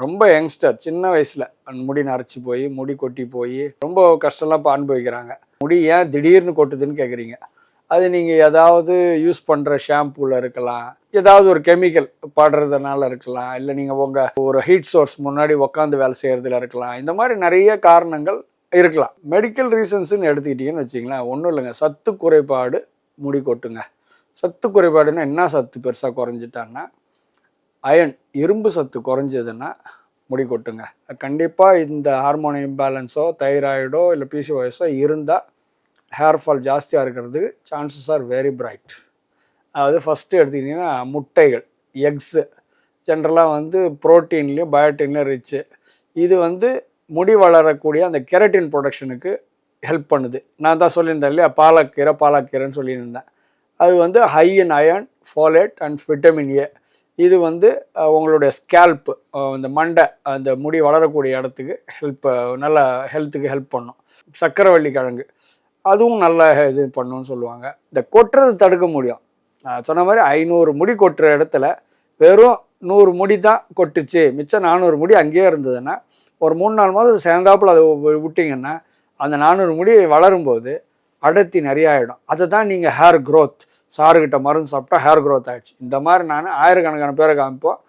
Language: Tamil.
ரொம்ப யங்ஸ்டர் சின்ன வயசுல முடி நரைச்சி போய் முடி கொட்டி போய் ரொம்ப கஷ்டம்லாம் இப்போ அனுபவிக்கிறாங்க. முடி ஏன் திடீர்னு கொட்டுதுன்னு கேட்குறீங்க. அது நீங்கள் ஏதாவது யூஸ் பண்ணுற ஷாம்பூவில் இருக்கலாம், ஏதாவது ஒரு கெமிக்கல் படுறதுனால இருக்கலாம், இல்லை நீங்கள் உங்கள் ஒரு ஹீட் சோர்ஸ் முன்னாடி உட்காந்து வேலை செய்கிறதுல இருக்கலாம். இந்த மாதிரி நிறைய காரணங்கள் இருக்கலாம். மெடிக்கல் ரீசன்ஸ்ன்னு எடுத்துக்கிட்டிங்கன்னு வச்சிங்களேன், ஒன்றும் இல்லைங்க, சத்து குறைபாடு முடி கொட்டுங்க. சத்து குறைபாடுன்னா என்ன? சத்து பெருசாக குறைஞ்சிட்டான்னா அயன், இரும்பு சத்து குறைஞ்சதுன்னா முடி கொட்டுங்க. கண்டிப்பாக இந்த ஹார்மோன் இம்பேலன்ஸோ தைராய்டோ இல்லை பிசிஓஎஸோ இருந்தால் ஹேர் ஃபால் ஜாஸ்தியாக இருக்கிறதுக்கு சான்சஸ் ஆர் வெரி பிரைட். அதாவது ஃபஸ்ட்டு எடுத்துக்கிட்டிங்கன்னா முட்டைகள், எக்ஸு ஜென்ரலாக ப்ரோட்டீன்லேயும் பயோட்டின்லேயும் ரிச்சு. இது முடி வளரக்கூடிய அந்த கெரட்டின் ப்ரொடக்ஷனுக்கு ஹெல்ப் பண்ணுது. நான் தான் சொல்லியிருந்தேன் இல்லையா, பாலக்கீரைன்னு சொல்லியிருந்தேன். அது high in iron, folate and vitamin A. இது உங்களுடைய ஸ்கேல்ப்பு, இந்த மண்டை, அந்த முடி வளரக்கூடிய இடத்துக்கு நல்ல ஹெல்த்துக்கு ஹெல்ப் பண்ணும். சக்கரவள்ளி கிழங்கு அதுவும் நல்ல இது பண்ணுன்னு சொல்லுவாங்க. இந்த கொட்டுறது தடுக்க முடியும். சொன்ன மாதிரி 500 முடி கொட்டுற இடத்துல வெறும் 100 முடி தான் கொட்டுச்சு, மிச்சம் 400 முடி அங்கேயே இருந்ததுன்னா ஒரு 3-4 மாதம் சேர்ந்தாப்புல அதை விட்டிங்கன்னா அந்த 400 முடி வளரும்போது அடர்த்தி நிறைய ஆகிடும். அதை தான் நீங்கள் ஹேர் க்ரோத், சாருக்கிட்ட மருந்து சாப்பிட்டா ஹேர் க்ரோத் ஆகிடுச்சு. இந்த மாதிரி நான் ஆயிரக்கணக்கான பேரை காமிப்போம்.